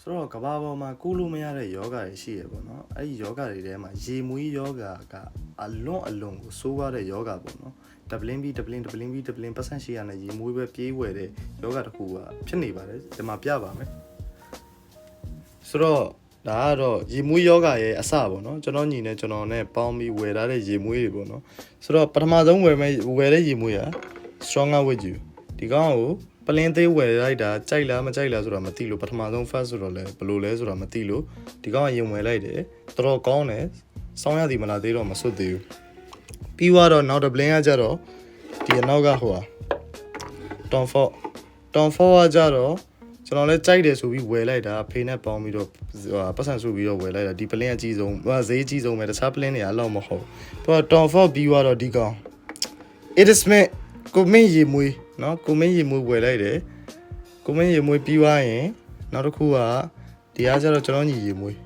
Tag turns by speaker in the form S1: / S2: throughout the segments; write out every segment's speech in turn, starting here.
S1: ဆိုတော့ကဘာပေါ်မှာကုလို့မရတဲ့ယောဂတွေရှိရပေါ့နော်အဲ့ဒီယောဂတွေထဲမှာရေမွေးယောဂကအလွန်ကိုစိုးရတဲ့ယောဂပေါ့နော်ဒပလင်းပြီးပတ်စံရှိရတဲ့ရေမွေးပဲပြေးဝယ်တဲ့ယောဂတစ်ခုကဖြစ်နေပါတယ်ဒီမှာပြပါမယ်ဆိုတော့ဒါကတော့ရေမွေးယောဂရဲ့အစပေါ့နော်ကျွန်တော်ညီနဲ့ကျွန်တော်နဲ့ပေါင်းပြီးဝယ်ထားတဲ့ရေမွေးတွေပေါ့နော်ဆိုတော့ပထမဆုံးဝယ်တဲ့ရေမွေးက stronger with you ဒီကောင်ကိုပလင်းသေးဝယ်လိုက်တာကြိုက်လားမကြိုက်လားဆိုတာမသိလို့ပထမဆုံး first ဆိုတော့လဲဘယ်လိုလဲဆိုတာမသိလို့ဒီကောင်ကရင်ဝယ်လိုက်တယ်တော်တော်ကောင်းတယ်စောင်းရသည်မလားသေးတော့မစွတ်သေးဘူးပြီးတော့နောက်တစ်ပလင်းကကြတော့ဒီအနောက်ကဟိုဟာ Tom Ford ကကြတော့ကျွန်တော်လည်းကြိုက်တယ်ဆိုပြီးဝယ်လိုက်တာဖေးနဲ့ပေါင်းပြီးတော့ပတ်စံစုပြီးတော့ဝယ်လိုက်တာဒီပလင်းအကြီးဆုံးဈေးကြီးဆုံးပဲတခြားပလင်းတွေအလောက်မဟုတ်သူက Tom Ford ပြီးတော့ဒီကောင် It is me ကိုမင်းရေမွေးနော်ကိုမင်းရေမွေးဝယ်လိုက်တယ်ကိုမင်းရေမွေးပြီးသွားရင်နောက်တစ်ခုကဒီအားကျတော့ကျွန်တော်ညီရေမွေး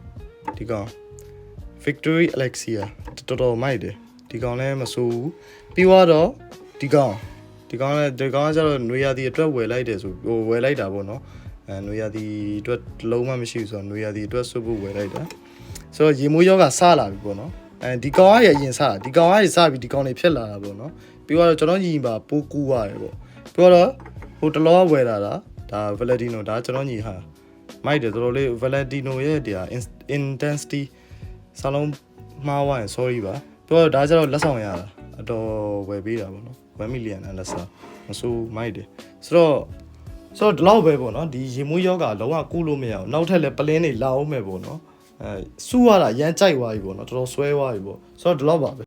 S1: ဒီကောင် Victory Alexia တော်တော်မိုက်တယ်ဒီကောင်လည်းမဆိုးဘူးပြီးတော့ဒီကောင်ကကျတော့နွေရာသီအတွက်ဝယ်လိုက်တယ်ဆိုဝယ်လိုက်တာပေါ့နော်နွေရာသီအတွက်လုံးဝမရှိဘူးဆိုတော့နွေရာသီအတွက်စွပ်ဖို့ဝယ်လိုက်တာဆိုတော့ရေမွေးယောဂစလာပြီပေါ့နော်ဒီကောင်ကရဲ့အရင်စတာဒီကောင်ကစပြီးဒီကောင်တွေဖြစ်လာတာပေါ့နော်ပြီးတော့ကျွန်တော်ညီပါပိုးကူးရတယ်ပေါ့ပြီးတော့ဟိုတလောဝယ်လာတာဒါ Valentino ဒါကျွန်တော်ညီဟာမိုက်တယ်တော်တော်လေး Valentino ရဲ့ဒီဟာ intensity စာလုံးမှားဝိုင်း sorry ပါပြီးတော့ဒါကျတော့လက်ဆောင်ရတာအတော်ဝယ်ပေးတာပေါ့နော်1 million နဲ့လက်ဆောင်မဆိုးမိုက်တယ်ဆိုတော့ဒီလောက်ပဲပေါ့နော်ဒီရေမွေးယောဂလုံးဝကူးလို့မရအောင်နောက်ထပ်လည်းပလင်းတွေလာအောင်မယ်ပေါ့နော်စူးရတာရမ်းကြိုက်သွားပြီပေါ့နော်တော်တော်ဆွဲသွားပြီပေါ့ဆိုတော့ဒီလောက်ပါပဲ